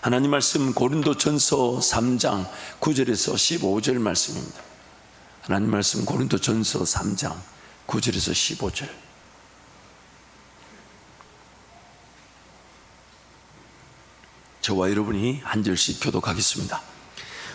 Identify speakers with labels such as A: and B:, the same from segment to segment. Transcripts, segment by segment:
A: 하나님 말씀 고린도전서 3장 9절에서 15절 말씀입니다. 하나님 말씀 고린도전서 3장 9절에서 15절. 저와 여러분이 한 절씩 교독하겠습니다.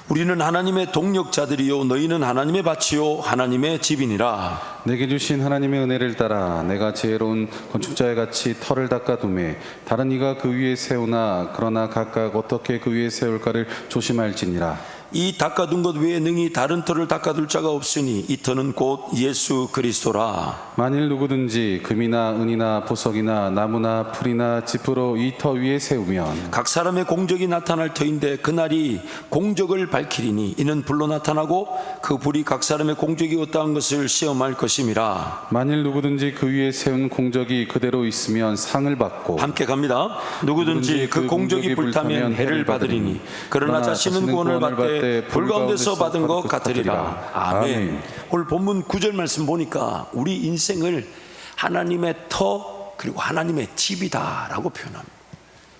A: 우리는 하나님의 동역자들이요 너희는 하나님의 밭이요 하나님의 집이니라.
B: 내게 주신 하나님의 은혜를 따라 내가 지혜로운 건축자의 같이 터를 닦아두매 다른 이가 그 위에 세우나 그러나 각각 어떻게 그 위에 세울까를 조심할지니라.
A: 이 닦아둔 것 외에 능히 다른 터를 닦아둘 자가 없으니 이 터는 곧 예수 그리스도라.
B: 만일 누구든지 금이나 은이나 보석이나 나무나 풀이나 짚으로 이 터 위에 세우면
A: 각 사람의 공적이 나타날 터인데 그날이 공적을 밝히리니 이는 불로 나타나고 그 불이 각 사람의 공적이 어떠한 것을 시험할 것임이라.
B: 만일 누구든지 그 위에 세운 공적이 그대로 있으면 상을 받고
A: 함께 갑니다. 누구든지 그 공적이 불타면 해를 받으리니 그러나 자신은 구원을 받되 불 가운데서 받은 것 같으리라. 아멘. 오늘 본문 9절 말씀 보니까 우리 인생을 하나님의 터 그리고 하나님의 집이다라고 표현합니다.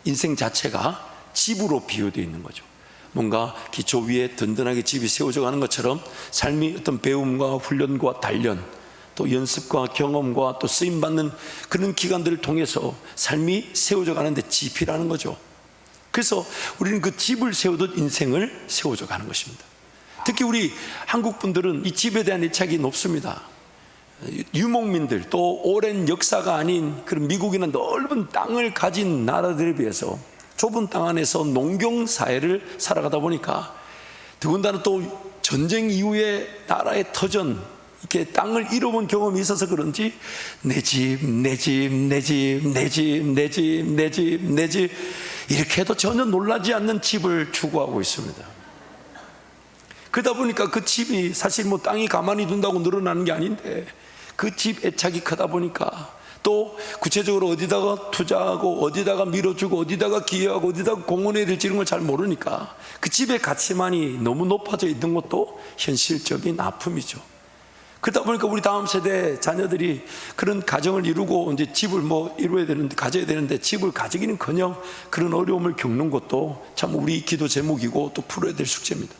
A: 인생 자체가 집으로 비유되어 있는 거죠. 뭔가 기초 위에 든든하게 집이 세워져 가는 것처럼 삶이 어떤 배움과 훈련과 단련 또 연습과 경험과 또 쓰임받는 그런 기간들을 통해서 삶이 세워져 가는데 집이라는 거죠. 그래서 우리는 그 집을 세우듯 인생을 세워져 가는 것입니다. 특히 우리 한국 분들은 이 집에 대한 애착이 높습니다. 유목민들 또 오랜 역사가 아닌 그런 미국이나 넓은 땅을 가진 나라들에 비해서 좁은 땅 안에서 농경 사회를 살아가다 보니까 더군다나 또 전쟁 이후에 나라의 터전 이렇게 땅을 잃어본 경험이 있어서 그런지 내 집, 내 집, 내 집, 내 집, 내 집, 내 집, 내 집 이렇게 해도 전혀 놀라지 않는 집을 추구하고 있습니다. 그러다 보니까 그 집이 사실 뭐 땅이 가만히 둔다고 늘어나는 게 아닌데 그 집 애착이 크다 보니까 또 구체적으로 어디다가 투자하고 어디다가 밀어주고 어디다가 기여하고 어디다가 공헌해야 될지 이런 걸 잘 모르니까 그 집의 가치만이 너무 높아져 있는 것도 현실적인 아픔이죠. 그러다 보니까 우리 다음 세대 자녀들이 그런 가정을 이루고 이제 집을 뭐 이루어야 되는데 가져야 되는데 집을 가지기는커녕 그런 어려움을 겪는 것도 참 우리 기도 제목이고 또 풀어야 될 숙제입니다.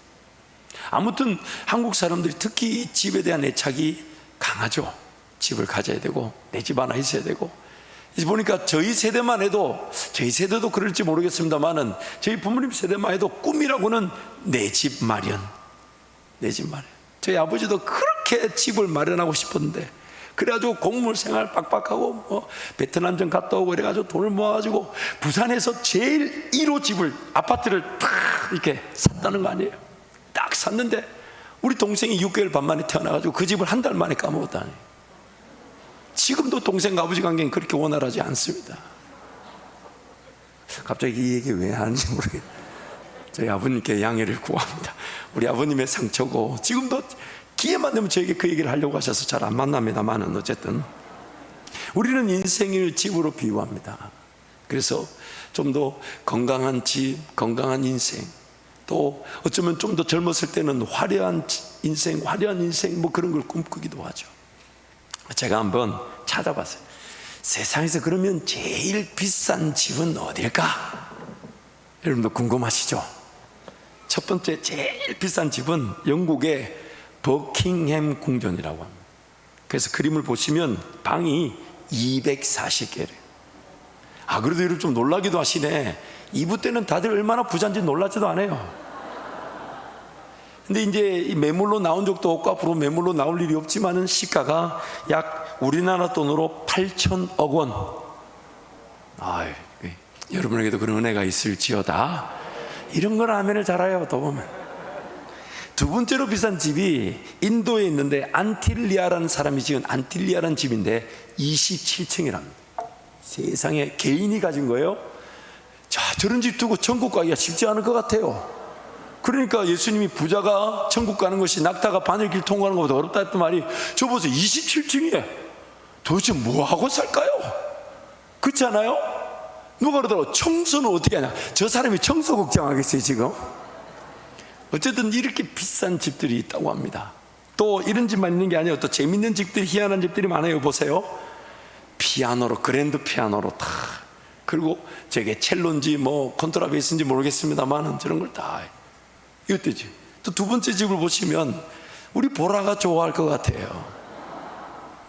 A: 아무튼 한국 사람들이 특히 집에 대한 애착이 강하죠. 집을 가져야 되고 내 집 하나 있어야 되고 보니까 저희 세대만 해도 저희 세대도 그럴지 모르겠습니다만은 저희 부모님 세대만 해도 꿈이라고는 내 집 마련, 내 집 마련. 저희 아버지도 그렇게 집을 마련하고 싶었는데 그래가지고 공무원 생활 빡빡하고 뭐 베트남전 갔다 오고 이래가지고 돈을 모아가지고 부산에서 제일 1호 집을 아파트를 딱 이렇게 샀다는 거 아니에요. 딱 샀는데 우리 동생이 6개월 반 만에 태어나가지고 그 집을 한 달 만에 까먹었다니. 지금도 동생과 아버지 관계는 그렇게 원활하지 않습니다. 갑자기 이 얘기 왜 하는지 모르겠어요. 저희 아버님께 양해를 구합니다. 우리 아버님의 상처고 지금도 기회만 되면 저에게 그 얘기를 하려고 하셔서 잘 안 만납니다만은 어쨌든 우리는 인생을 집으로 비유합니다. 그래서 좀 더 건강한 집, 건강한 인생 또 어쩌면 좀 더 젊었을 때는 화려한 인생 뭐 그런 걸 꿈꾸기도 하죠. 제가 한번 찾아봤어요. 세상에서 그러면 제일 비싼 집은 어딜까? 여러분도 궁금하시죠? 첫 번째 제일 비싼 집은 영국의 버킹햄 궁전이라고 합니다. 그래서 그림을 보시면 방이 240개래요. 그래도 여러분 좀 놀라기도 하시네. 2부 때는 다들 얼마나 부자인지 놀라지도 않아요. 근데 이제 이 매물로 나온 적도 없고 앞으로 매물로 나올 일이 없지만은 시가가 약 우리나라 돈으로 8천억 원. 여러분에게도 그런 은혜가 있을지어다. 이런 걸 아멘을 잘해요. 또 보면 두 번째로 비싼 집이 인도에 있는데 안틸리아라는 사람이 지은 안틸리아라는 집인데 27층이랍니다. 세상에 개인이 가진 거예요. 자, 저런 집 두고 천국 가기가 쉽지 않을 것 같아요. 그러니까 예수님이 부자가 천국 가는 것이 낙타가 바늘길 통과하는 것보다 어렵다 했던 말이 저 보세요. 27층이에요. 도대체 뭐하고 살까요? 그렇지 않아요? 누가 그러더라고. 청소는 어떻게 하냐. 저 사람이 청소 걱정하겠어요 지금. 어쨌든 이렇게 비싼 집들이 있다고 합니다. 또 이런 집만 있는 게 아니에요. 또 재밌는 집들이 희한한 집들이 많아요. 보세요. 피아노로 그랜드 피아노로 다 그리고 저게 첼로인지 뭐 콘트라베이스인지 모르겠습니다만 저런 걸 다 이것도지. 또 두 번째 집을 보시면 우리 보라가 좋아할 것 같아요.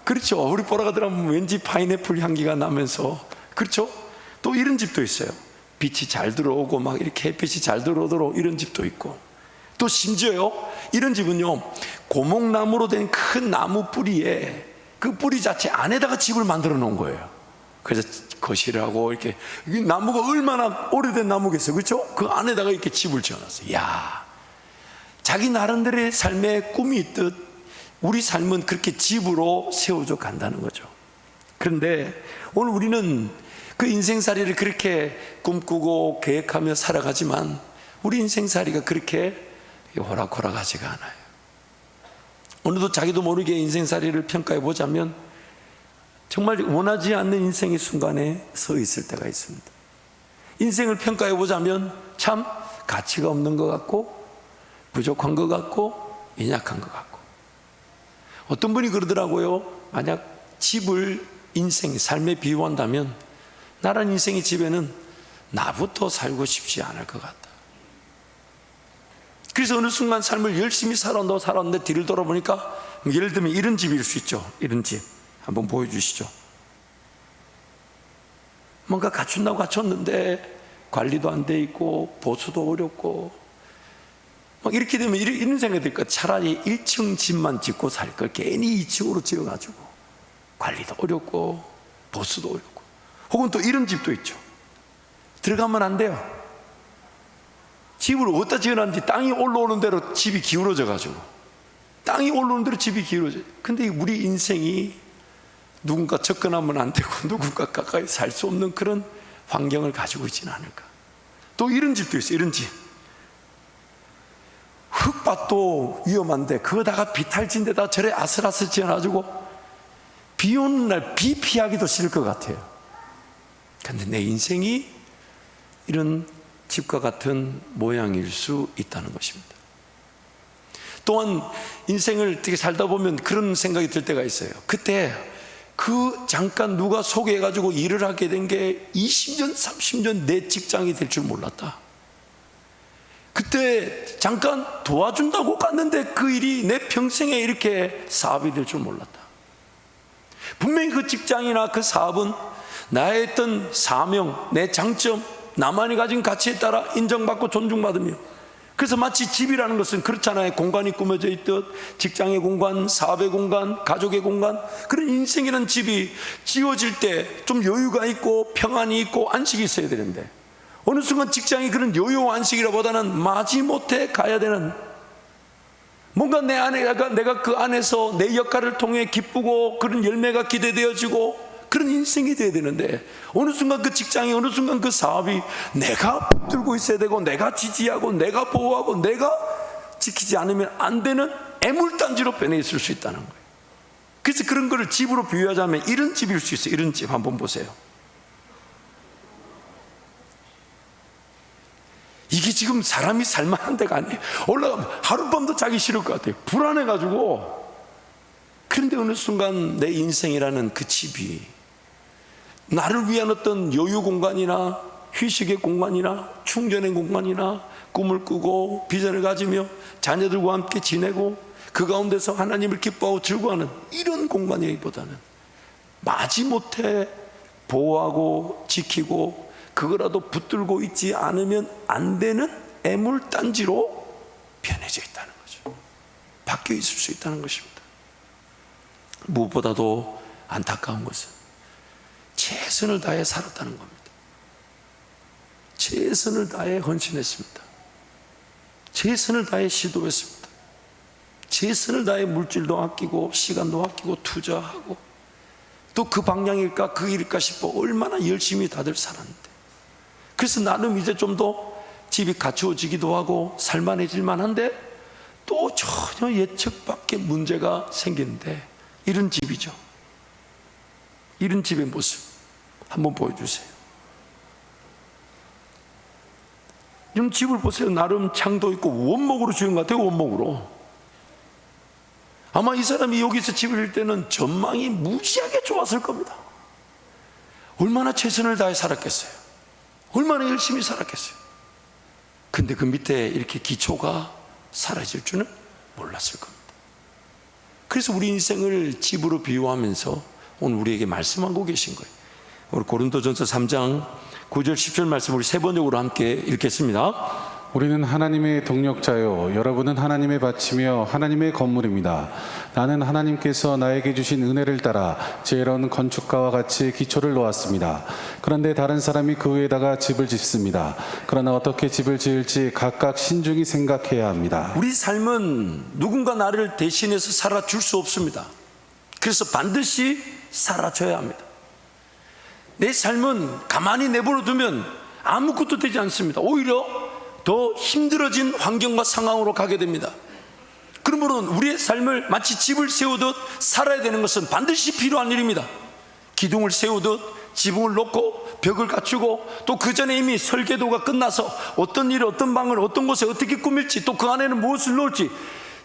A: 그렇죠. 우리 보라가 들어가면 왠지 파인애플 향기가 나면서, 그렇죠. 또 이런 집도 있어요. 빛이 잘 들어오고 막 이렇게 햇빛이 잘 들어오도록 이런 집도 있고, 또 심지어요, 이런 집은요, 고목나무로 된 큰 나무 뿌리에 그 뿌리 자체 안에다가 집을 만들어 놓은 거예요. 그래서 거실하고 이렇게, 이 나무가 얼마나 오래된 나무겠어요, 그렇죠? 그 안에다가 이렇게 집을 지어놨어요. 야, 자기 나름대로의 삶의 꿈이 있듯 우리 삶은 그렇게 집으로 세워져 간다는 거죠. 그런데 오늘 우리는 그 인생살이를 그렇게 꿈꾸고 계획하며 살아가지만 우리 인생살이가 그렇게 호락호락하지가 않아요. 오늘도 자기도 모르게 인생살이를 평가해 보자면 정말 원하지 않는 인생의 순간에 서 있을 때가 있습니다. 인생을 평가해 보자면 참 가치가 없는 것 같고 부족한 것 같고 연약한 것 같고, 어떤 분이 그러더라고요. 만약 집을 인생, 삶에 비유한다면 나란 인생의 집에는 나부터 살고 싶지 않을 것 같다. 그래서 어느 순간 삶을 열심히 살았는데 뒤를 돌아보니까, 예를 들면 이런 집일 수 있죠. 이런 집 한번 보여주시죠. 뭔가 갖춘다고 갖췄는데 관리도 안 돼 있고 보수도 어렵고 막 이렇게 되면 이런 생각이 들까? 차라리 1층 집만 짓고 살 걸 괜히 2층으로 지어가지고 관리도 어렵고 보수도 어렵고. 혹은 또 이런 집도 있죠. 들어가면 안 돼요. 집을 어디다 지어놨는지 땅이 올라오는 대로 집이 기울어져 가지고, 땅이 올라오는 대로 집이 기울어져요. 근데 우리 인생이 누군가 접근하면 안 되고 누군가 가까이 살 수 없는 그런 환경을 가지고 있지는 않을까. 또 이런 집도 있어요. 이런 집, 흙밭도 위험한데 그거다가 비탈진데다 저래 아슬아슬 지어가지고 비 오는 날 비 피하기도 싫을 것 같아요. 근데 내 인생이 이런 집과 같은 모양일 수 있다는 것입니다. 또한 인생을 어떻게 살다 보면 그런 생각이 들 때가 있어요. 그때 그 잠깐 누가 소개해가지고 일을 하게 된 게 20년, 30년 내 직장이 될 줄 몰랐다. 그때 잠깐 도와준다고 갔는데 그 일이 내 평생에 이렇게 사업이 될 줄 몰랐다. 분명히 그 직장이나 그 사업은 나의 어떤 사명, 내 장점, 나만이 가진 가치에 따라 인정받고 존중받으며, 그래서 마치 집이라는 것은 그렇잖아요. 공간이 꾸며져 있듯 직장의 공간, 사업의 공간, 가족의 공간, 그런 인생이라는 집이 지어질 때 좀 여유가 있고 평안이 있고 안식이 있어야 되는데, 어느 순간 직장이 그런 여유와 안식이라보다는 마지못해 가야 되는, 뭔가 내가 그 안에서 내 역할을 통해 기쁘고 그런 열매가 기대되어지고 그런 인생이 되어야 되는데, 어느 순간 그 직장이, 어느 순간 그 사업이 내가 붙들고 있어야 되고 내가 지지하고 내가 보호하고 내가 지키지 않으면 안 되는 애물단지로 변해 있을 수 있다는 거예요. 그래서 그런 거를 집으로 비유하자면 이런 집일 수 있어요. 이런 집 한번 보세요. 이게 지금 사람이 살만한 데가 아니에요. 올라가면 하룻밤도 자기 싫을 것 같아요. 불안해가지고. 그런데 어느 순간 내 인생이라는 그 집이 나를 위한 어떤 여유 공간이나 휴식의 공간이나 충전의 공간이나 꿈을 꾸고 비전을 가지며 자녀들과 함께 지내고 그 가운데서 하나님을 기뻐하고 즐거워하는 이런 공간이기보다는 마지못해 보호하고 지키고 그거라도 붙들고 있지 않으면 안 되는 애물단지로 변해져 있다는 거죠. 바뀌어 있을 수 있다는 것입니다. 무엇보다도 안타까운 것은 최선을 다해 살았다는 겁니다. 최선을 다해 헌신했습니다. 최선을 다해 시도했습니다. 최선을 다해 물질도 아끼고 시간도 아끼고 투자하고 또 그 방향일까 그 일일까 싶어 얼마나 열심히 다들 살았는데, 그래서 나름 이제 좀 더 집이 갖추어지기도 하고 살만해질만 한데 또 전혀 예측 밖의 문제가 생기는데, 이런 집이죠. 이런 집의 모습 한번 보여주세요. 좀 집을 보세요. 나름 창도 있고 원목으로 지은 것 같아요. 원목으로. 아마 이 사람이 여기서 집을 질 때는 전망이 무지하게 좋았을 겁니다. 얼마나 최선을 다해 살았겠어요? 얼마나 열심히 살았겠어요? 근데 그 밑에 이렇게 기초가 사라질 줄은 몰랐을 겁니다. 그래서 우리 인생을 집으로 비유하면서 오늘 우리에게 말씀하고 계신 거예요. 우리 고린도전서 3장 9절 10절 말씀 우리 세 번역으로 함께 읽겠습니다.
B: 우리는 하나님의 동력자요 여러분은 하나님의 밭이며 하나님의 건물입니다. 나는 하나님께서 나에게 주신 은혜를 따라 지혜로운 건축가와 같이 기초를 놓았습니다. 그런데 다른 사람이 그 위에다가 집을 짓습니다. 그러나 어떻게 집을 지을지 각각 신중히 생각해야 합니다.
A: 우리 삶은 누군가 나를 대신해서 살아줄 수 없습니다. 그래서 반드시 살아줘야 합니다. 내 삶은 가만히 내버려 두면 아무것도 되지 않습니다. 오히려 더 힘들어진 환경과 상황으로 가게 됩니다. 그러므로 우리의 삶을 마치 집을 세우듯 살아야 되는 것은 반드시 필요한 일입니다. 기둥을 세우듯 지붕을 놓고 벽을 갖추고 또 그 전에 이미 설계도가 끝나서 어떤 일을 어떤 방을 어떤 곳에 어떻게 꾸밀지 또 그 안에는 무엇을 넣을지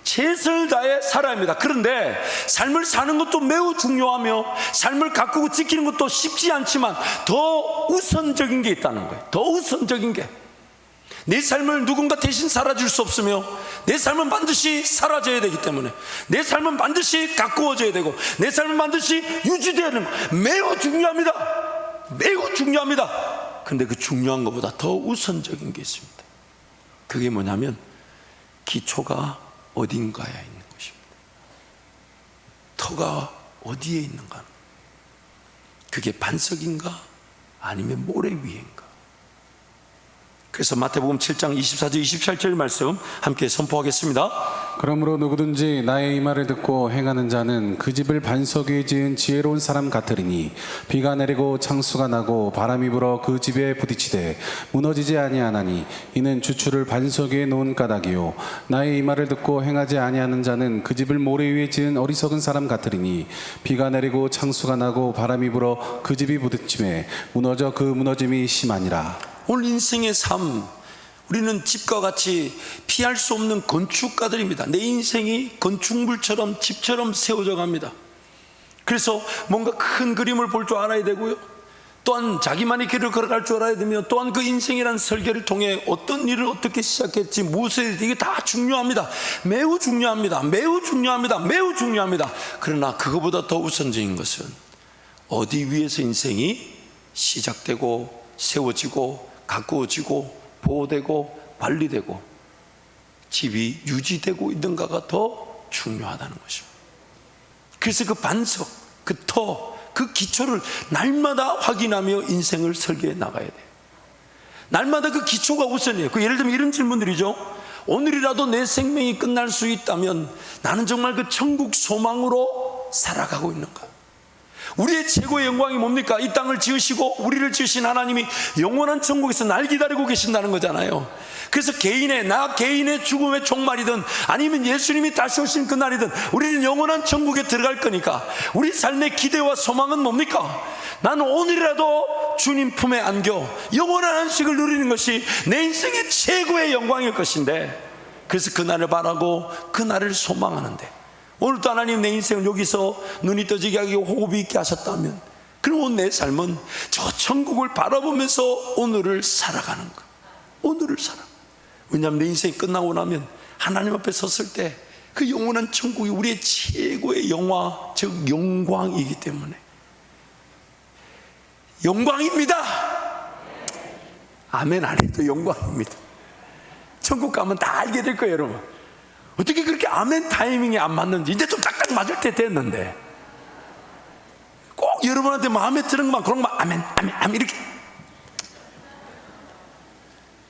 A: 최선을 다해 살아야 합니다. 그런데 삶을 사는 것도 매우 중요하며 삶을 가꾸고 지키는 것도 쉽지 않지만 더 우선적인 게 있다는 거예요. 더 우선적인 게 내 삶을 누군가 대신 살아줄 수 없으며 내 삶은 반드시 사라져야 되기 때문에 내 삶은 반드시 가꾸어져야 되고 내 삶은 반드시 유지되어야 되는 거 매우 중요합니다. 매우 중요합니다. 근데 그 중요한 것보다 더 우선적인 게 있습니다. 그게 뭐냐면 기초가 어딘가에 있는 것입니다. 터가 어디에 있는가? 그게 반석인가? 아니면 모래 위인가? 그래서 마태복음 7장 24절 27절 말씀 함께 선포하겠습니다.
B: 그러므로 누구든지 나의 이 말을 듣고 행하는 자는 그 집을 반석 위에 지은 지혜로운 사람 같으리니 비가 내리고 창수가 나고 바람이 불어 그 집에 부딪히되 무너지지 아니하나니 이는 주추를 반석 위에 놓은 까닭이요 나의 이 말을 듣고 행하지 아니하는 자는 그 집을 모래 위에 지은 어리석은 사람 같으리니 비가 내리고 창수가 나고 바람이 불어 그 집이 부딪히매 무너져 그 무너짐이 심하니라.
A: 오늘 인생의 삶, 우리는 집과 같이 피할 수 없는 건축가들입니다. 내 인생이 건축물처럼 집처럼 세워져 갑니다. 그래서 뭔가 큰 그림을 볼 줄 알아야 되고요, 또한 자기만의 길을 걸어갈 줄 알아야 되며, 또한 그 인생이라는 설계를 통해 어떤 일을 어떻게 시작했지, 무엇에 이게 다 중요합니다. 매우 중요합니다. 매우 중요합니다. 매우 중요합니다. 그러나 그거보다 더 우선적인 것은 어디 위에서 인생이 시작되고 세워지고 가꾸어지고 보호되고 관리되고 집이 유지되고 있는가가 더 중요하다는 것입니다. 그래서 그 반석, 그 터, 그 기초를 날마다 확인하며 인생을 설계해 나가야 돼요. 날마다 그 기초가 우선이에요. 그 예를 들면 이런 질문들이죠. 오늘이라도 내 생명이 끝날 수 있다면 나는 정말 그 천국 소망으로 살아가고 있는가? 우리의 최고의 영광이 뭡니까? 이 땅을 지으시고 우리를 지으신 하나님이 영원한 천국에서 날 기다리고 계신다는 거잖아요. 그래서 나 개인의 죽음의 종말이든 아니면 예수님이 다시 오신 그날이든 우리는 영원한 천국에 들어갈 거니까 우리 삶의 기대와 소망은 뭡니까? 나는 오늘이라도 주님 품에 안겨 영원한 안식을 누리는 것이 내 인생의 최고의 영광일 것인데, 그래서 그날을 바라고 그날을 소망하는데, 오늘도 하나님 내 인생을 여기서 눈이 떠지게 하고 호흡이 있게 하셨다면 그럼 내 삶은 저 천국을 바라보면서 오늘을 살아가는 거예요. 오늘을 살아. 왜냐하면 내 인생이 끝나고 나면 하나님 앞에 섰을 때 그 영원한 천국이 우리의 최고의 영화, 즉 영광이기 때문에 영광입니다. 아멘 안 해도 영광입니다. 천국 가면 다 알게 될 거예요, 여러분. 어떻게 그렇게 아멘 타이밍이 안 맞는지. 이제 좀 딱딱 맞을 때 됐는데 꼭 여러분한테 마음에 드는 것만 그런 것만 아멘 아멘 아멘 이렇게.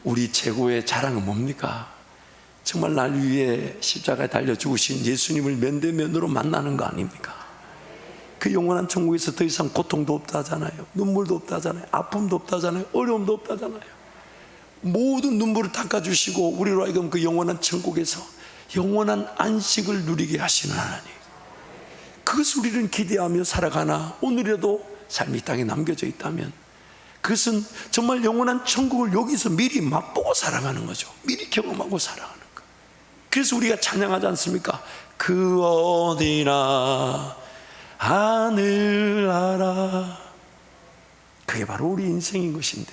A: 우리 최고의 자랑은 뭡니까? 정말 날 위해 십자가에 달려 죽으신 예수님을 면대면으로 만나는 거 아닙니까? 그 영원한 천국에서 더 이상 고통도 없다잖아요. 눈물도 없다잖아요. 아픔도 없다잖아요. 어려움도 없다잖아요. 모든 눈물을 닦아주시고 우리로 하여금 그 영원한 천국에서 영원한 안식을 누리게 하시는 하나님, 그것을 우리는 기대하며 살아가나 오늘이라도 삶이 땅에 남겨져 있다면 그것은 정말 영원한 천국을 여기서 미리 맛보고 살아가는 거죠. 미리 경험하고 살아가는 거. 그래서 우리가 찬양하지 않습니까? 그 어디나 하늘 나라 그게 바로 우리 인생인 것인데,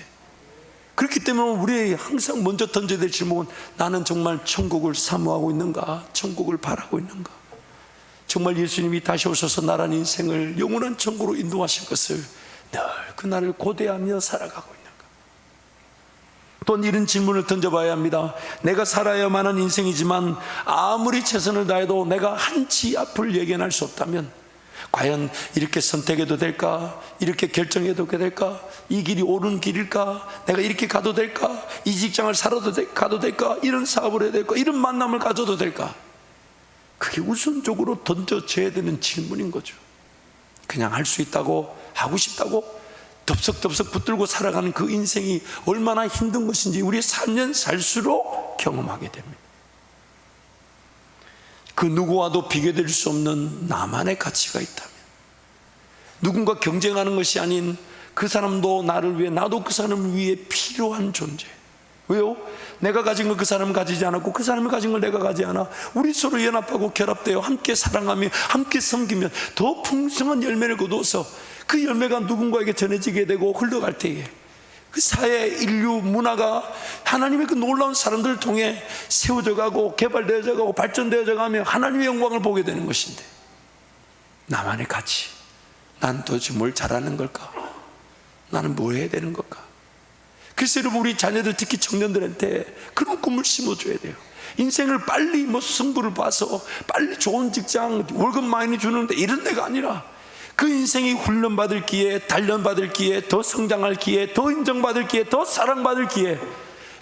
A: 그렇기 때문에 우리 항상 먼저 던져야 될 질문은 나는 정말 천국을 사모하고 있는가? 천국을 바라고 있는가? 정말 예수님이 다시 오셔서 나란 인생을 영원한 천국으로 인도하실 것을 늘 그날을 고대하며 살아가고 있는가? 또한 이런 질문을 던져봐야 합니다. 내가 살아야만 하는 인생이지만 아무리 최선을 다해도 내가 한치 앞을 예견할 수 없다면 과연 이렇게 선택해도 될까? 이렇게 결정해도 될까? 이 길이 옳은 길일까? 내가 이렇게 가도 될까? 이 직장을 가도 될까? 이런 사업을 해야 될까? 이런 만남을 가져도 될까? 그게 우선적으로 던져져야 되는 질문인 거죠. 그냥 할 수 있다고, 하고 싶다고 덥석덥석 붙들고 살아가는 그 인생이 얼마나 힘든 것인지 우리 살면 살수록 경험하게 됩니다. 그 누구와도 비교될 수 없는 나만의 가치가 있다면, 누군가 경쟁하는 것이 아닌 그 사람도 나를 위해, 나도 그 사람을 위해 필요한 존재. 왜요? 내가 가진 걸 그 사람은 가지지 않았고 그 사람이 가진 걸 내가 가지지 않아. 우리 서로 연합하고 결합되어 함께 사랑하며 함께 섬기면 더 풍성한 열매를 거두어서 그 열매가 누군가에게 전해지게 되고 흘러갈 때에 그 사회, 인류, 문화가 하나님의 그 놀라운 사람들을 통해 세워져 가고 개발되어져 가고 발전되어져 가며 하나님의 영광을 보게 되는 것인데, 나만의 가치, 난 도대체 뭘 잘하는 걸까? 나는 뭐 해야 되는 걸까? 그래서 여러분, 우리 자녀들, 특히 청년들한테 그런 꿈을 심어줘야 돼요. 인생을 빨리 승부를 봐서 빨리 좋은 직장, 월급 많이 주는데 이런 데가 아니라 그 인생이 훈련받을 기회, 단련받을 기회, 더 성장할 기회, 더 인정받을 기회, 더 사랑받을 기회,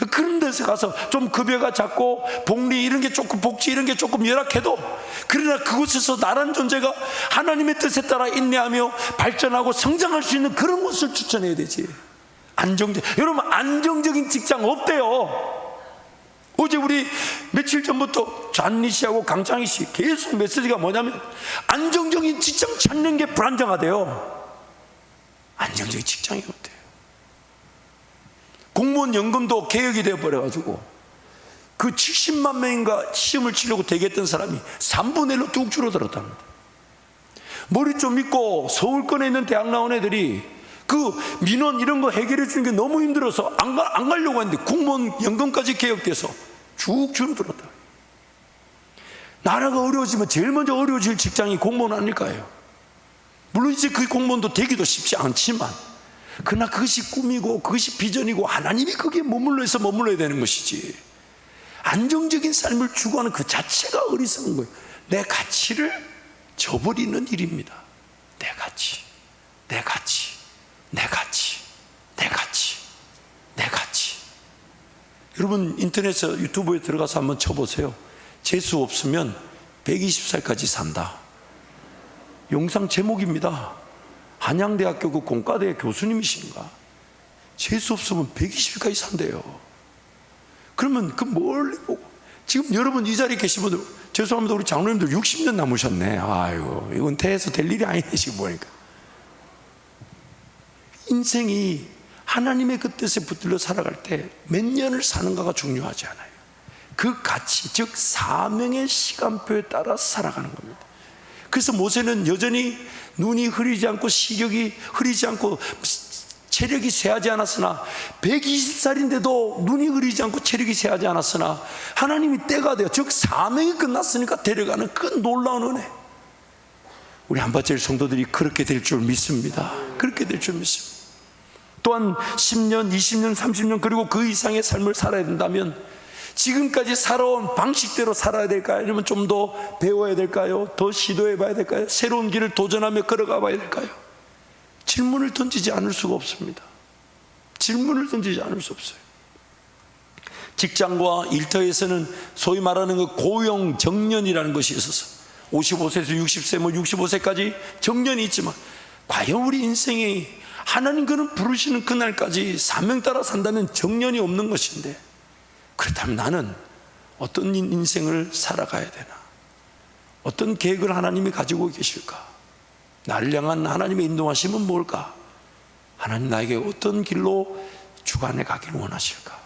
A: 그런 데서 가서 좀 급여가 작고 복리 이런 게 조금, 복지 이런 게 조금 열악해도 그러나 그곳에서 나란 존재가 하나님의 뜻에 따라 인내하며 발전하고 성장할 수 있는 그런 곳을 추천해야 되지. 여러분, 안정적인 직장 없대요. 어제 우리 며칠 전부터 잔리 씨하고 강창희 씨 계속 메시지가 뭐냐면 안정적인 직장 찾는 게 불안정하대요. 안정적인 직장이 없대요. 공무원 연금도 개혁이 되어버려가지고 그 70만 명인가 시험을 치려고 대기했던 사람이 3분의 1로 뚝 줄어들었답니다. 머리 좀 믿고 서울권에 있는 대학 나온 애들이 그 민원 이런 거 해결해 주는 게 너무 힘들어서 안 가려고 했는데 공무원 연금까지 개혁돼서 쭉 줄어들었다. 나라가 어려워지면 제일 먼저 어려워질 직장이 공무원 아닐까요? 물론 이제 그 공무원도 되기도 쉽지 않지만, 그러나 그것이 꿈이고 그것이 비전이고 하나님이 거기에 머물러야 되는 것이지, 안정적인 삶을 추구하는 그 자체가 어리석은 거예요. 내 가치를 저버리는 일입니다. 내 가치, 내 가치, 내 가치, 내 가치, 내 가치. 여러분, 인터넷에, 유튜브에 들어가서 한번 쳐보세요. 재수 없으면 120살까지 산다. 영상 제목입니다. 한양대학교 그 공과대 교수님이신가? 재수 없으면 120까지 산대요. 그러면 그 멀리 보고, 지금 여러분 이 자리에 계신 분들, 죄송합니다, 우리 장로님들 60년 남으셨네. 아이고, 이건 대해서 될 일이 아니네, 지금 보니까. 인생이 하나님의 그 뜻에 붙들려 살아갈 때 몇 년을 사는가가 중요하지 않아요. 그 가치, 즉 사명의 시간표에 따라 살아가는 겁니다. 그래서 모세는 여전히 눈이 흐리지 않고 시력이 흐리지 않고 체력이 쇠하지 않았으나, 120살인데도 눈이 흐리지 않고 체력이 쇠하지 않았으나 하나님이 때가 되어, 즉 사명이 끝났으니까 데려가는 그 놀라운 은혜. 우리 한밭제일 성도들이 그렇게 될 줄 믿습니다. 그렇게 될 줄 믿습니다. 또한 10년, 20년, 30년 그리고 그 이상의 삶을 살아야 된다면 지금까지 살아온 방식대로 살아야 될까요? 아니면 좀 더 배워야 될까요? 더 시도해 봐야 될까요? 새로운 길을 도전하며 걸어가 봐야 될까요? 질문을 던지지 않을 수가 없습니다. 질문을 던지지 않을 수 없어요. 직장과 일터에서는 소위 말하는 그 고용 정년이라는 것이 있어서 55세에서 60세, 65세까지 정년이 있지만, 과연 우리 인생이 하나님 그는 부르시는 그날까지 사명 따라 산다면 정년이 없는 것인데, 그렇다면 나는 어떤 인생을 살아가야 되나? 어떤 계획을 하나님이 가지고 계실까? 나를 향한 하나님의 인도하심은 뭘까? 하나님 나에게 어떤 길로 주관해 가기를 원하실까?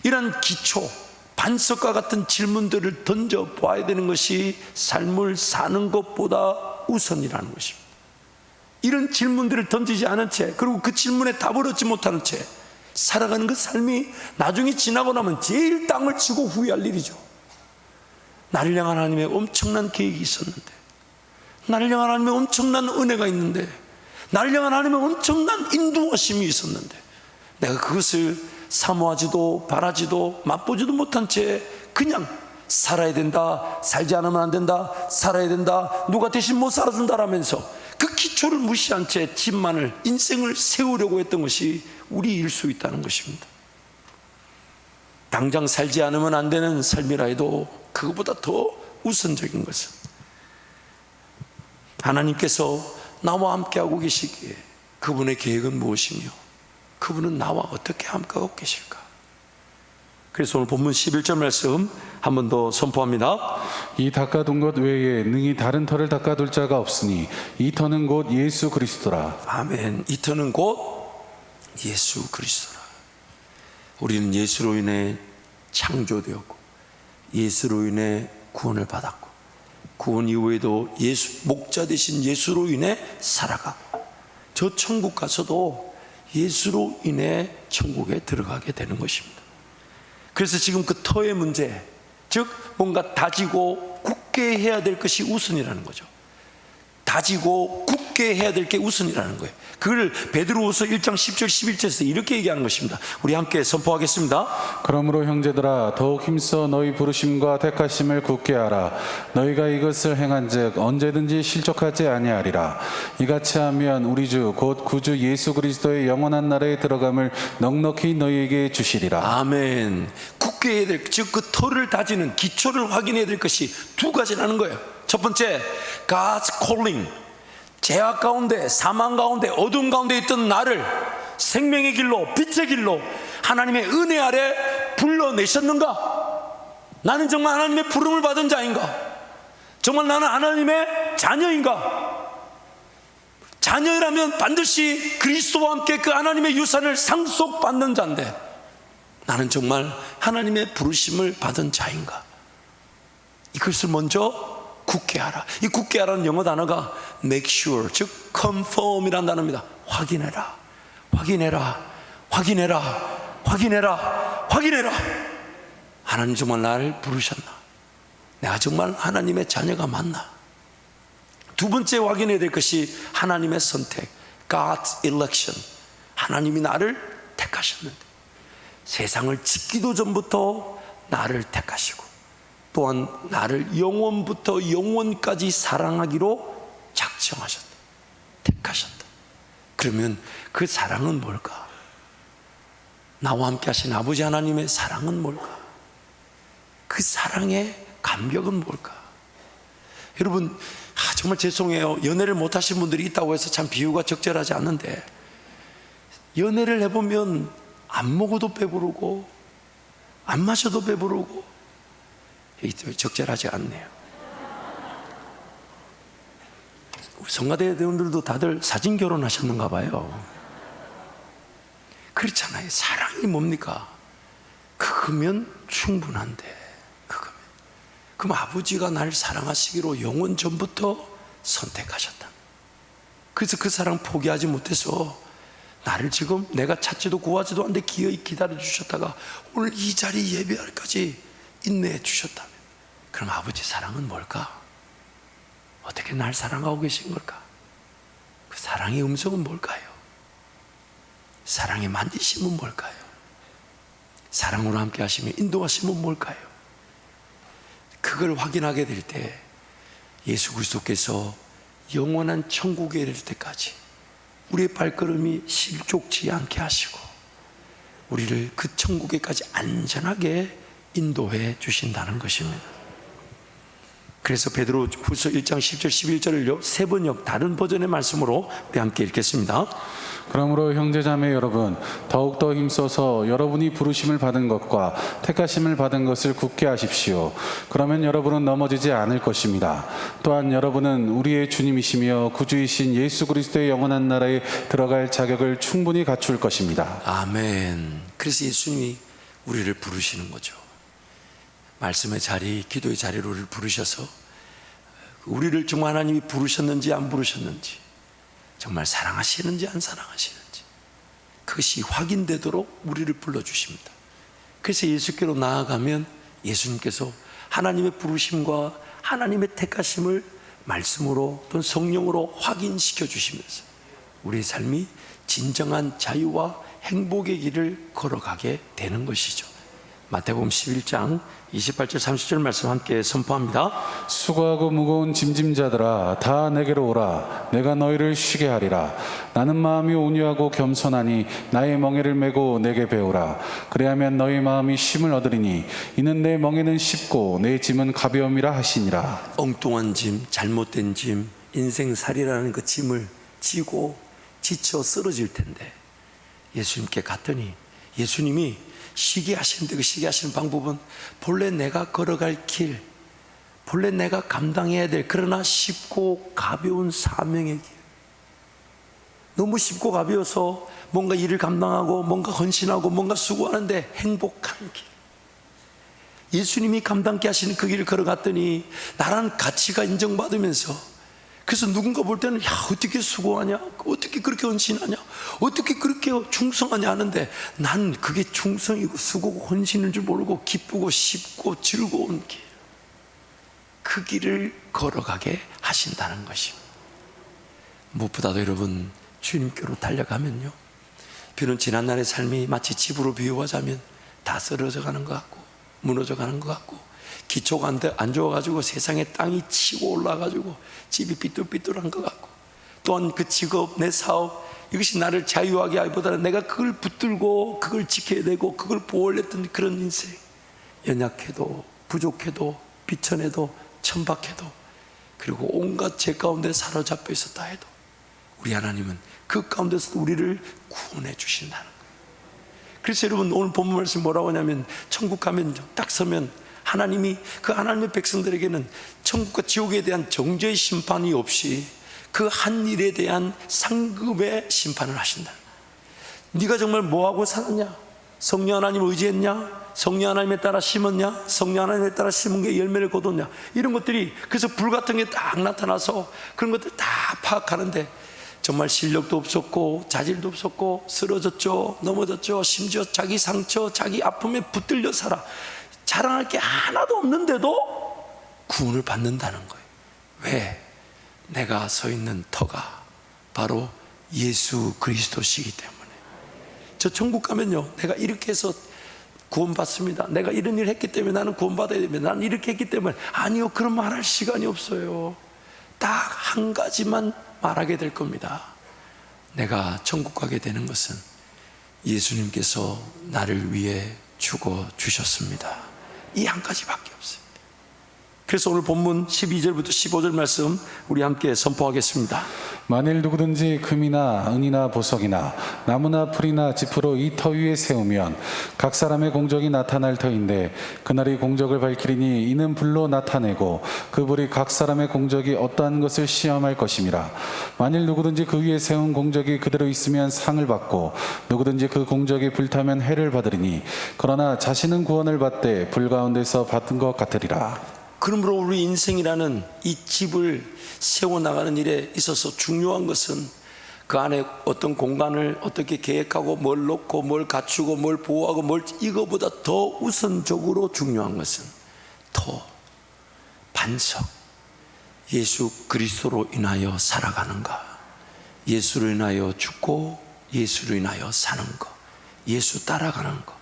A: 이런 기초, 반석과 같은 질문들을 던져보아야 되는 것이 삶을 사는 것보다 우선이라는 것입니다. 이런 질문들을 던지지 않은 채, 그리고 그 질문에 답을 얻지 못하는 채 살아가는 그 삶이 나중에 지나고 나면 제일 땅을 치고 후회할 일이죠. 나를 향한 하나님의 엄청난 계획이 있었는데, 나를 향한 하나님의 엄청난 은혜가 있는데, 나를 향한 하나님의 엄청난 인도하심이 있었는데, 내가 그것을 사모하지도 바라지도 맛보지도 못한 채 그냥 살아야 된다, 살지 않으면 안 된다, 살아야 된다, 누가 대신 못 살아준다라면서 그 기초를 무시한 채 집만을, 인생을 세우려고 했던 것이 우리일 수 있다는 것입니다. 당장 살지 않으면 안 되는 삶이라 해도 그것보다 더 우선적인 것은 하나님께서 나와 함께하고 계시기에 그분의 계획은 무엇이며 그분은 나와 어떻게 함께하고 계실까? 그래서 오늘 본문 11절 말씀 한 번 더 선포합니다.
B: 이 닦아둔 것 외에 능히 다른 터를 닦아둘 자가 없으니 이 터는 곧 예수 그리스도라.
A: 아멘. 이 터는 곧 예수 그리스도라. 우리는 예수로 인해 창조되었고 예수로 인해 구원을 받았고 구원 이후에도 목자 되신 예수로 인해 살아가고 저 천국 가서도 예수로 인해 천국에 들어가게 되는 것입니다. 그래서 지금 그 터의 문제, 즉 뭔가 다지고 굳게 해야 될 것이 우선이라는 거죠. 다지고 굳게 해야 될 게 우선이라는 거예요. 그걸 베드로후서 1장 10절 11절에서 이렇게 얘기하는 것입니다. 우리 함께 선포하겠습니다.
B: 그러므로 형제들아 더욱 힘써 너희 부르심과 택하심을 굳게 하라. 너희가 이것을 행한즉 언제든지 실족하지 아니하리라. 이같이 하면 우리 주 곧 구주 예수 그리스도의 영원한 나라에 들어감을 넉넉히 너희에게 주시리라.
A: 아멘. 굳게 해야 될, 즉 그 터를 다지는 기초를 확인해야 될 것이 두 가지라는 거예요. 첫 번째, God's calling. 죄악 가운데, 사망 가운데, 어둠 가운데 있던 나를 생명의 길로, 빛의 길로 하나님의 은혜 아래 불러내셨는가? 나는 정말 하나님의 부름을 받은 자인가? 정말 나는 하나님의 자녀인가? 자녀라면 반드시 그리스도와 함께 그 하나님의 유산을 상속받는 자인데 나는 정말 하나님의 부르심을 받은 자인가? 이것을 먼저 굳게 하라. 이 굳게 하라는 영어 단어가 make sure, 즉 confirm이라는 단어입니다. 확인해라, 확인해라, 확인해라, 확인해라, 확인해라. 하나님 정말 나를 부르셨나? 내가 정말 하나님의 자녀가 맞나? 두 번째 확인해야 될 것이 하나님의 선택, God's election. 하나님이 나를 택하셨는데 세상을 짓기도 전부터 나를 택하시고 또한 나를 영원부터 영원까지 사랑하기로 작정하셨다, 택하셨다. 그러면 그 사랑은 뭘까? 나와 함께 하신 아버지 하나님의 사랑은 뭘까? 그 사랑의 감격은 뭘까? 여러분, 정말 죄송해요. 연애를 못하신 분들이 있다고 해서 참 비유가 적절하지 않는데 연애를 해보면 안 먹어도 배부르고 안 마셔도 배부르고 적절하지 않네요. 우리 성가대 대원들도 다들 사진 결혼하셨는가 봐요. 그렇잖아요. 사랑이 뭡니까? 그거면 충분한데 그거면. 그럼 아버지가 날 사랑하시기로 영원 전부터 선택하셨다. 그래서 그 사랑 포기하지 못해서 나를 지금 내가 찾지도 구하지도 않는데 기어이 기다려 주셨다가 오늘 이 자리 예배할까지 인내해 주셨다면 그럼 아버지 사랑은 뭘까? 어떻게 날 사랑하고 계신 걸까? 그 사랑의 음성은 뭘까요? 사랑의 만지심은 뭘까요? 사랑으로 함께 하시며 인도하심은 뭘까요? 그걸 확인하게 될 때 예수 그리스도께서 영원한 천국에 이를 때까지 우리의 발걸음이 실족치 않게 하시고 우리를 그 천국에까지 안전하게 인도해 주신다는 것입니다. 그래서 베드로후서 1장 10절 11절을 세 번역 다른 버전의 말씀으로 우리 함께 읽겠습니다.
B: 그러므로 형제자매 여러분 더욱더 힘써서 여러분이 부르심을 받은 것과 택하심을 받은 것을 굳게 하십시오. 그러면 여러분은 넘어지지 않을 것입니다. 또한 여러분은 우리의 주님이시며 구주이신 예수 그리스도의 영원한 나라에 들어갈 자격을 충분히 갖출 것입니다.
A: 아멘. 그래서 예수님이 우리를 부르시는 거죠. 말씀의 자리, 기도의 자리로 우리를 부르셔서 우리를 정말 하나님이 부르셨는지 안 부르셨는지 정말 사랑하시는지 안 사랑하시는지 그것이 확인되도록 우리를 불러주십니다. 그래서 예수께로 나아가면 예수님께서 하나님의 부르심과 하나님의 택하심을 말씀으로 또는 성령으로 확인시켜 주시면서 우리의 삶이 진정한 자유와 행복의 길을 걸어가게 되는 것이죠. 마태복음 11장 28절 30절 말씀 함께 선포합니다.
B: 수고하고 무거운 짐짐자들아 다 내게로 오라. 내가 너희를 쉬게 하리라. 나는 마음이 온유하고 겸손하니 나의 멍에를 메고 내게 배우라. 그리하면 너희 마음이 쉼을 얻으리니 이는 내 멍에는 쉽고 내 짐은 가벼움이라 하시니라.
A: 엉뚱한 짐, 잘못된 짐, 인생살이라는 그 짐을 지고 지쳐 쓰러질 텐데 예수님께 갔더니 예수님이 쉬게 하시는데 그 쉬게 하시는 방법은 본래 내가 걸어갈 길, 본래 내가 감당해야 될 그러나 쉽고 가벼운 사명의 길, 너무 쉽고 가벼워서 뭔가 일을 감당하고 뭔가 헌신하고 뭔가 수고하는데 행복한 길, 예수님이 감당케 하시는 그 길을 걸어갔더니 나라는 가치가 인정받으면서 그래서 누군가 볼 때는 야 어떻게 수고하냐, 어떻게 그렇게 헌신하냐, 어떻게 그렇게 충성하냐 하는데 난 그게 충성이고 수고고 헌신인 줄 모르고 기쁘고 쉽고 즐거운 길, 그 길을 걸어가게 하신다는 것입니다. 무엇보다도 여러분 주님께로 달려가면요, 비는 지난날의 삶이 마치 집으로 비유하자면 다 쓰러져 가는 것 같고 무너져 가는 것 같고 기초가 안 좋아가지고 세상에 땅이 치고 올라가지고 집이 삐뚤삐뚤한 것 같고 또한 그 직업, 내 사업 이것이 나를 자유하게 하기보다는 내가 그걸 붙들고 그걸 지켜야 되고 그걸 보호했던 그런 인생, 연약해도 부족해도 비천해도 천박해도 그리고 온갖 죄 가운데 사로잡혀 있었다 해도 우리 하나님은 그 가운데서 우리를 구원해 주신다는 거예요. 그래서 여러분 오늘 본문 말씀 뭐라고 하냐면 천국 가면 딱 서면 하나님이 그 하나님의 백성들에게는 천국과 지옥에 대한 정죄의 심판이 없이 그 한 일에 대한 상급의 심판을 하신다. 네가 정말 뭐하고 살았냐? 성령 하나님을 의지했냐? 성령 하나님에 따라 심었냐? 성령 하나님에 따라 심은 게 열매를 거뒀냐? 이런 것들이 그래서 불 같은 게 딱 나타나서 그런 것들 다 파악하는데 정말 실력도 없었고 자질도 없었고 쓰러졌죠, 넘어졌죠, 심지어 자기 상처, 자기 아픔에 붙들려 살아 자랑할 게 하나도 없는데도 구원을 받는다는 거예요. 왜? 내가 서 있는 터가 바로 예수 그리스도시기 때문에. 저 천국 가면요, 내가 이렇게 해서 구원받습니다, 내가 이런 일을 했기 때문에 나는 구원받아야 됩니다, 나는 이렇게 했기 때문에. 아니요, 그런 말할 시간이 없어요. 딱 한 가지만 말하게 될 겁니다. 내가 천국 가게 되는 것은 예수님께서 나를 위해 죽어 주셨습니다. 이 한 가지밖에 없습니다. 그래서 오늘 본문 12절부터 15절 말씀 우리 함께 선포하겠습니다.
B: 만일 누구든지 금이나 은이나 보석이나 나무나 풀이나 지푸로 이 터 위에 세우면 각 사람의 공적이 나타날 터인데 그날이 공적을 밝히리니 이는 불로 나타내고 그 불이 각 사람의 공적이 어떠한 것을 시험할 것임이라. 만일 누구든지 그 위에 세운 공적이 그대로 있으면 상을 받고 누구든지 그 공적이 불타면 해를 받으리니 그러나 자신은 구원을 받되 불 가운데서 받은 것 같으리라.
A: 그러므로 우리 인생이라는 이 집을 세워나가는 일에 있어서 중요한 것은 그 안에 어떤 공간을 어떻게 계획하고 뭘 넣고 뭘 갖추고 뭘 보호하고 뭘, 이거보다 더 우선적으로 중요한 것은 더 반석, 예수 그리스도로 인하여 살아가는가, 예수로 인하여 죽고 예수로 인하여 사는 것, 예수 따라가는 것,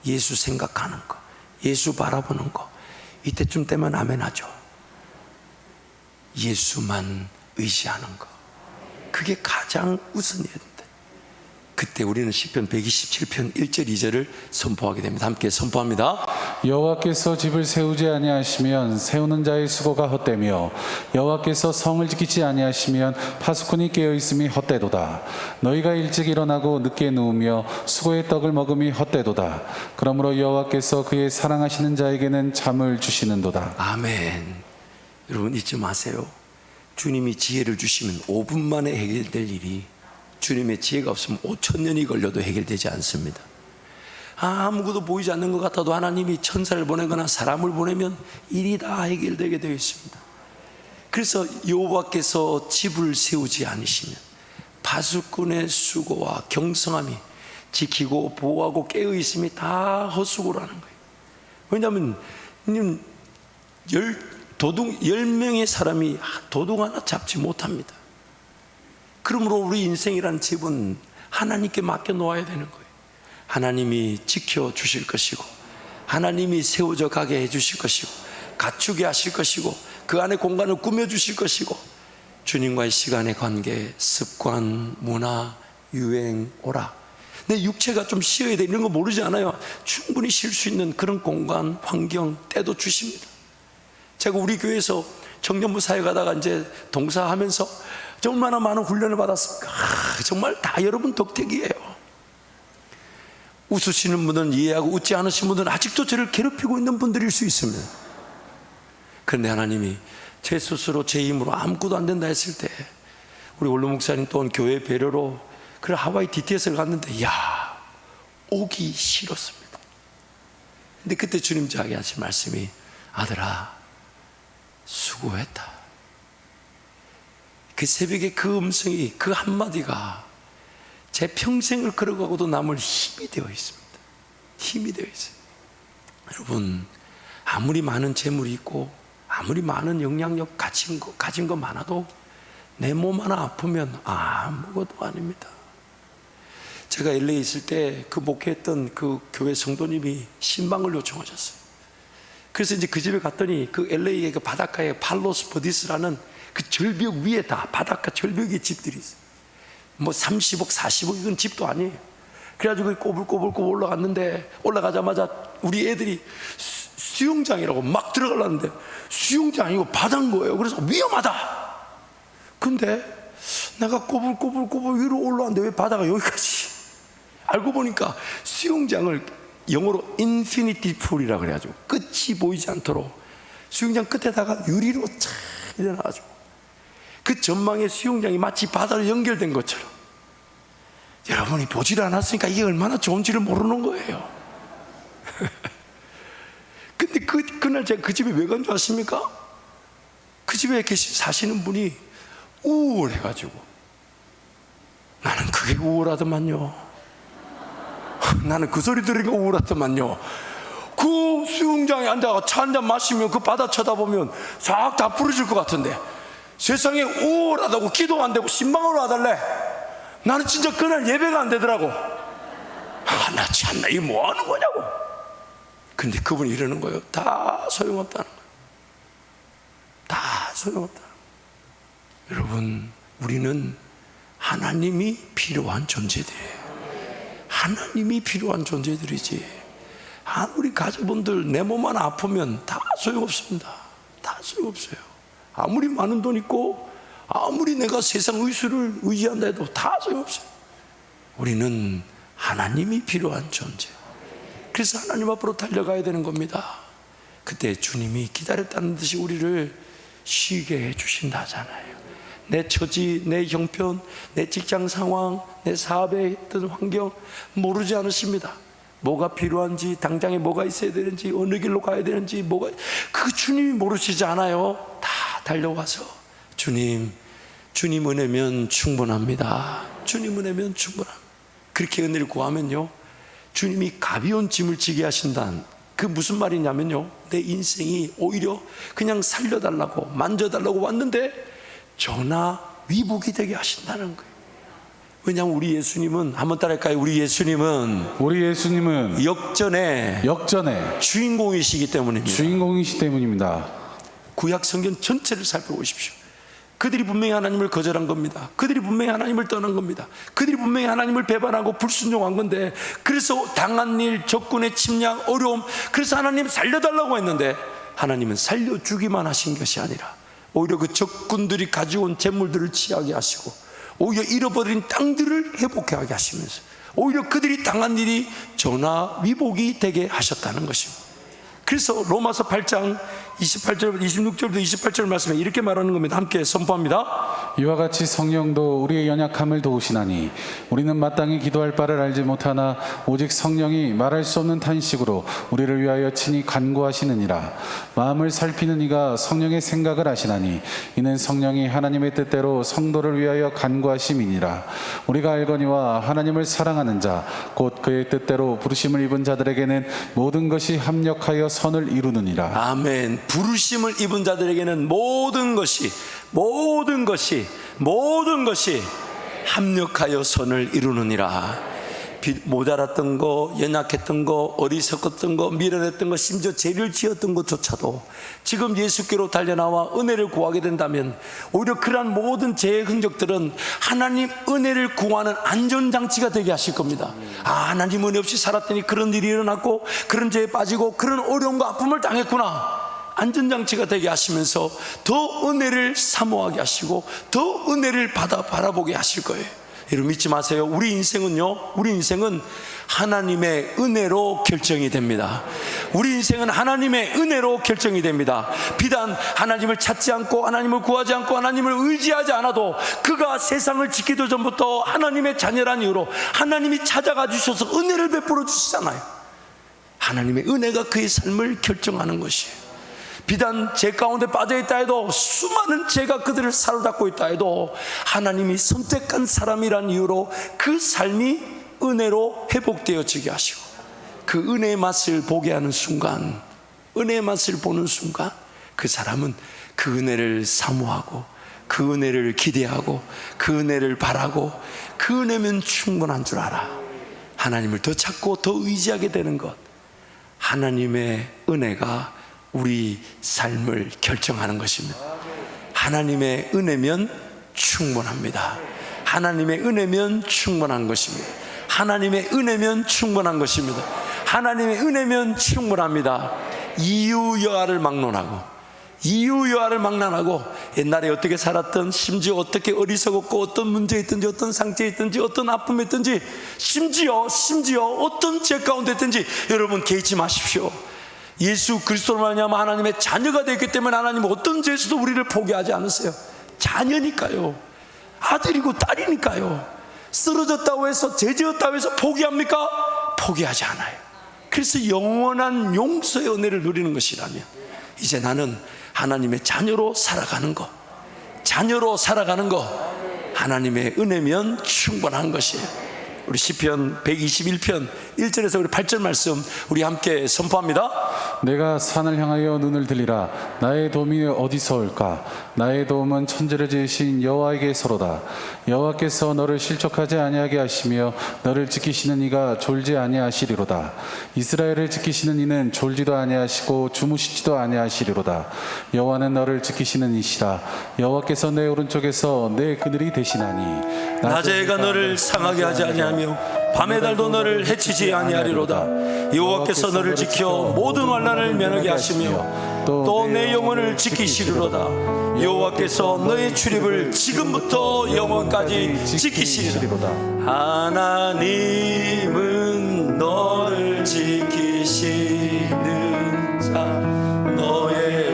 A: 예수 생각하는 것, 예수 바라보는 것. 이때쯤 되면 아멘 하죠. 예수만 의지하는 것, 그게 가장 우선이어야 된다. 그때 우리는 시편 127편 1절 2절을 선포하게 됩니다. 함께 선포합니다.
B: 여호와께서 집을 세우지 아니하시면 세우는 자의 수고가 헛되며 여호와께서 성을 지키지 아니하시면 파수꾼이 깨어있음이 헛되도다. 너희가 일찍 일어나고 늦게 누우며 수고의 떡을 먹음이 헛되도다. 그러므로 여호와께서 그의 사랑하시는 자에게는 잠을 주시는도다.
A: 아멘. 여러분 잊지 마세요. 주님이 지혜를 주시면 5분 만에 해결될 일이 주님의 지혜가 없으면 5,000년이 걸려도 해결되지 않습니다. 아무것도 보이지 않는 것 같아도 하나님이 천사를 보내거나 사람을 보내면 일이 다 해결되게 되어 있습니다. 그래서 여호와께서 집을 세우지 않으시면 파수꾼의 수고와 경성함이 지키고 보호하고 깨어있음이 다 헛수고라는 거예요. 왜냐하면 10명의 사람이 도둑 하나 잡지 못합니다. 그러므로 우리 인생이란 집은 하나님께 맡겨 놓아야 되는 거예요. 하나님이 지켜주실 것이고, 하나님이 세워져 가게 해주실 것이고, 갖추게 하실 것이고, 그 안에 공간을 꾸며주실 것이고, 주님과의 시간의 관계, 습관, 문화, 유행, 오락, 내 육체가 좀 쉬어야 돼, 이런 거 모르지 않아요. 충분히 쉴 수 있는 그런 공간, 환경, 때도 주십니다. 제가 우리 교회에서 청년부 사회 가다가 이제 동사하면서 얼마나 많은 훈련을 받았습니까? 정말 다 여러분 덕택이에요. 웃으시는 분은 이해하고 웃지 않으신 분은 아직도 저를 괴롭히고 있는 분들일 수 있습니다. 그런데 하나님이 제 스스로 제 힘으로 아무것도 안 된다 했을 때, 우리 원로 목사님 또한 교회 배려로 그 하와이 DTS를 갔는데, 오기 싫었습니다. 근데 그때 주님 저에게 하신 말씀이, 아들아 수고했다. 그 새벽에 그 음성이, 그 한마디가 제 평생을 걸어가고도 남을 힘이 되어 있습니다. 힘이 되어 있어요. 여러분, 아무리 많은 재물이 있고 아무리 많은 영향력 가진 거 많아도 내 몸 하나 아프면 아무것도 아닙니다. 제가 LA 있을 때 그 목회했던 그 교회 성도님이 신방을 요청하셨어요. 그래서 이제 그 집에 갔더니 그 LA의 그 바닷가에 팔로스 버디스라는 그 절벽 위에 다 바닷가 절벽 위에 집들이 있어요. 뭐 30억 40억 이건 집도 아니에요. 그래가지고 꼬불꼬불 올라갔는데, 올라가자마자 우리 애들이 수영장이라고 막 들어가려는데 수영장이 아니고 바다인 거예요. 그래서 위험하다. 근데 내가 꼬불꼬불 위로 올라왔는데 왜 바다가 여기까지? 알고 보니까 수영장을 영어로 인피니티 풀이라고 그래가지고 끝이 보이지 않도록 수영장 끝에다가 유리로 쫙 일어나가지고 그 전망의 수영장이 마치 바다로 연결된 것처럼, 여러분이 보지를 않았으니까 이게 얼마나 좋은지를 모르는 거예요. 근데 그날 제가 그 집에 왜 간 줄 아십니까? 그 집에 사시는 분이 우울해가지고, 나는 그게 우울하더만요. 나는 그 소리 들으니까 우울하더만요. 그 수영장에 앉아가 차 한잔 마시면 그 바다 쳐다보면 싹 다 부러질 것 같은데, 세상에 우울하다고 기도가 안 되고 신방으로 와달래. 나는 진짜 그날 예배가 안 되더라고. 나 참나 이게 뭐 하는 거냐고. 근데 그분이 이러는 거예요. 다 소용없다는 거예요. 다 소용없다는 거예요. 여러분, 우리는 하나님이 필요한 존재들이에요. 하나님이 필요한 존재들이지, 우리 가족분들 내 몸 하나 아프면 다 소용없습니다. 다 소용없어요. 아무리 많은 돈 있고 아무리 내가 세상 의수를 의지한다 해도 다 소용없어요. 우리는 하나님이 필요한 존재. 그래서 하나님 앞으로 달려가야 되는 겁니다. 그때 주님이 기다렸다는 듯이 우리를 쉬게 해주신다 하잖아요. 내 처지, 내 형편, 내 직장 상황, 내 사업에 있던 환경 모르지 않으십니다. 뭐가 필요한지, 당장에 뭐가 있어야 되는지, 어느 길로 가야 되는지, 그 주님이 모르시지 않아요. 다 달려와서 주님 은혜면 충분합니다. 주님 은혜면 충분합니다. 그렇게 은혜를 구하면요, 주님이 가벼운 짐을 지게 하신다는, 그 무슨 말이냐면요, 내 인생이 오히려 그냥 살려달라고 만져달라고 왔는데 전화 위복이 되게 하신다는 거예요. 왜냐하면 우리 예수님은, 한번 따라할까요? 우리 예수님은 역전의 주인공이시기 때문입니다.
B: 주인공이시 때문입니다.
A: 구약 성경 전체를 살펴보십시오. 그들이 분명히 하나님을 거절한 겁니다. 그들이 분명히 하나님을 떠난 겁니다. 그들이 분명히 하나님을 배반하고 불순종한 건데, 그래서 당한 일, 적군의 침략, 어려움, 그래서 하나님 살려달라고 했는데 하나님은 살려주기만 하신 것이 아니라 오히려 그 적군들이 가져온 재물들을 취하게 하시고, 오히려 잃어버린 땅들을 회복하게 하시면서 오히려 그들이 당한 일이 전화위복이 되게 하셨다는 것입니다. 그래서 로마서 8장 28절, 26절부터 28절 말씀에 이렇게 말하는 겁니다. 함께 선포합니다.
B: 이와 같이 성령도 우리의 연약함을 도우시나니 우리는 마땅히 기도할 바를 알지 못하나 오직 성령이 말할 수 없는 탄식으로 우리를 위하여 친히 간구하시느니라. 마음을 살피는 이가 성령의 생각을 아시나니 이는 성령이 하나님의 뜻대로 성도를 위하여 간구하심이니라. 우리가 알거니와 하나님을 사랑하는 자 곧 그의 뜻대로 부르심을 입은 자들에게는 모든 것이 합력하여 선을 이루느니라.
A: 아멘. 부르심을 입은 자들에게는 모든 것이 합력하여 선을 이루느니라. 모자랐던 거, 연약했던 거, 어리석었던 거, 미련했던 거, 심지어 죄를 지었던 것조차도 지금 예수께로 달려나와 은혜를 구하게 된다면 오히려 그러한 모든 죄의 흔적들은 하나님 은혜를 구하는 안전장치가 되게 하실 겁니다. 하나님 은혜 없이 살았더니 그런 일이 일어났고 그런 죄에 빠지고 그런 어려움과 아픔을 당했구나. 안전장치가 되게 하시면서 더 은혜를 사모하게 하시고 더 은혜를 바라보게 하실 거예요. 여러분 믿지 마세요. 우리 인생은 하나님의 은혜로 결정이 됩니다. 우리 인생은 하나님의 은혜로 결정이 됩니다. 비단 하나님을 찾지 않고 하나님을 구하지 않고 하나님을 의지하지 않아도 그가 세상을 짓기도 전부터 하나님의 자녀란 이유로 하나님이 찾아가 주셔서 은혜를 베풀어 주시잖아요. 하나님의 은혜가 그의 삶을 결정하는 것이에요. 비단 죄 가운데 빠져있다 해도 수많은 죄가 그들을 사로잡고 있다 해도 하나님이 선택한 사람이란 이유로 그 삶이 은혜로 회복되어지게 하시고 그 은혜의 맛을 보게 하는 순간, 은혜의 맛을 보는 순간 그 사람은 그 은혜를 사모하고 그 은혜를 기대하고 그 은혜를 바라고 그 은혜면 충분한 줄 알아. 하나님을 더 찾고 더 의지하게 되는 것, 하나님의 은혜가 우리 삶을 결정하는 것입니다. 하나님의 은혜면 충분합니다. 하나님의 은혜면 충분한 것입니다. 하나님의 은혜면 충분한 것입니다. 하나님의 은혜면 충분합니다. 이유여하를 막론하고 옛날에 어떻게 살았던, 심지어 어떻게 어리석었고 어떤 문제 있든지 어떤 상처 있든지 어떤 아픔이 있든지 심지어 어떤 죄 가운데 있든지 여러분 개의치 마십시오. 예수 그리스도로 말미암아 하나님의 자녀가 되기 때문에 하나님은 어떤 죄에서도 우리를 포기하지 않으세요. 자녀니까요. 아들이고 딸이니까요. 쓰러졌다고 해서 죄지었다고 해서 포기합니까? 포기하지 않아요. 그래서 영원한 용서의 은혜를 누리는 것이라면 이제 나는 하나님의 자녀로 살아가는 것, 하나님의 은혜면 충분한 것이에요. 우리 시편 121편 1절에서 우리 8절 말씀 우리 함께 선포합니다.
B: 내가 산을 향하여 눈을 들리라. 나의 도움이 어디서 올까? 나의 도움은 천지를 지으신 여호와에게서로다. 여호와께서 너를 실족하지 아니하게 하시며 너를 지키시는 이가 졸지 아니하시리로다. 이스라엘을 지키시는 이는 졸지도 아니하시고 주무시지도 아니하시리로다. 여호와는 너를 지키시는 이시라. 여호와께서 내 오른쪽에서 내 그늘이 되시나니
A: 낮에 해가 너를 상하게 하지 아니하며 밤의 달도 너를 해치지 아니하리로다. 여호와께서 너를 지켜 모든 환난을 면하게 하시며 또 내 영혼을 지키시리로다. 여호와께서 너의 출입을 지금부터 영원까지 지키시리로다. 하나님은 너를 지키시는 자, 너의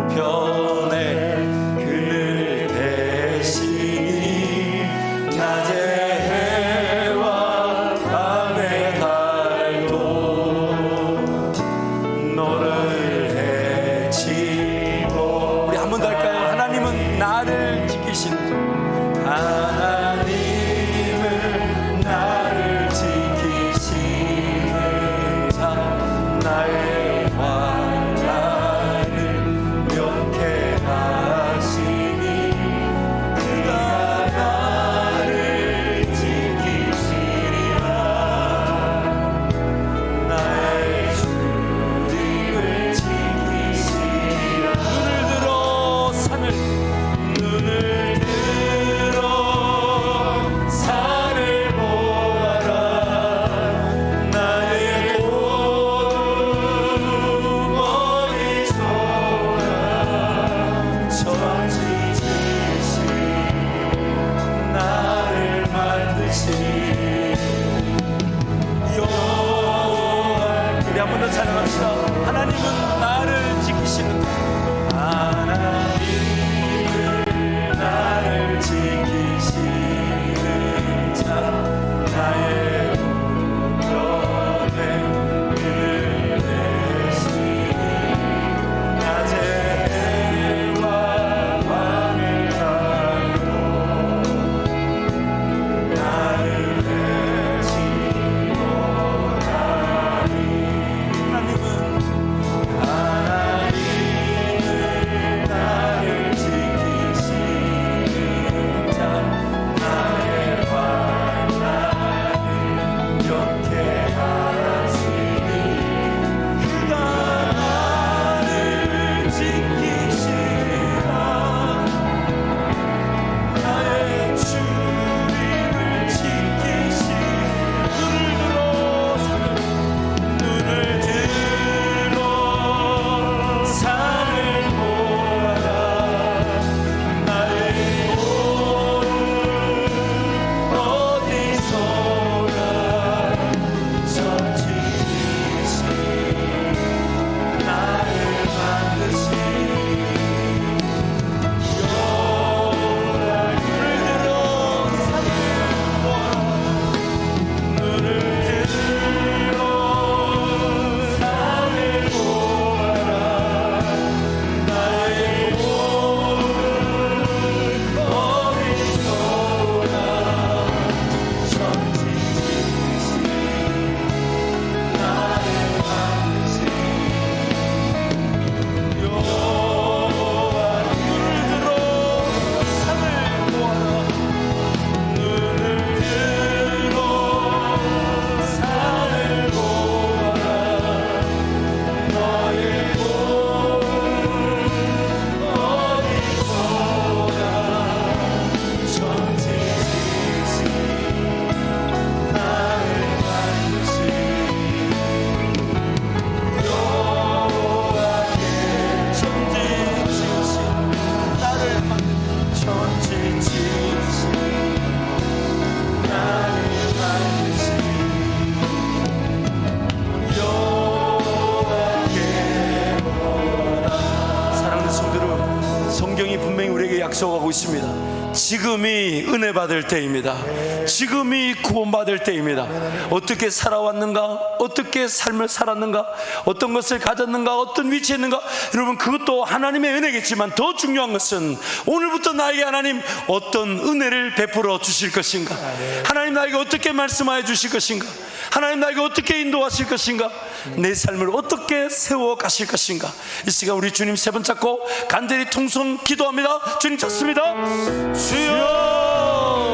A: 우편에 그늘 대시니 낮에 하나님은 나를 약속하고 있습니다. 지금이 은혜 받을 때입니다. 지금이 구원받을 때입니다. 어떻게 살아왔는가, 어떻게 삶을 살았는가, 어떤 것을 가졌는가, 어떤 위치에 있는가, 여러분 그것도 하나님의 은혜겠지만 더 중요한 것은 오늘부터 나에게 하나님 어떤 은혜를 베풀어 주실 것인가, 하나님 나에게 어떻게 말씀하여 주실 것인가, 하나님 나에게 어떻게 인도하실 것인가, 내 삶을 어떻게 세워 가실 것인가. 이 시간 우리 주님 세 번 잡고 간절히 통성 기도합니다. 주님 찾습니다. 주여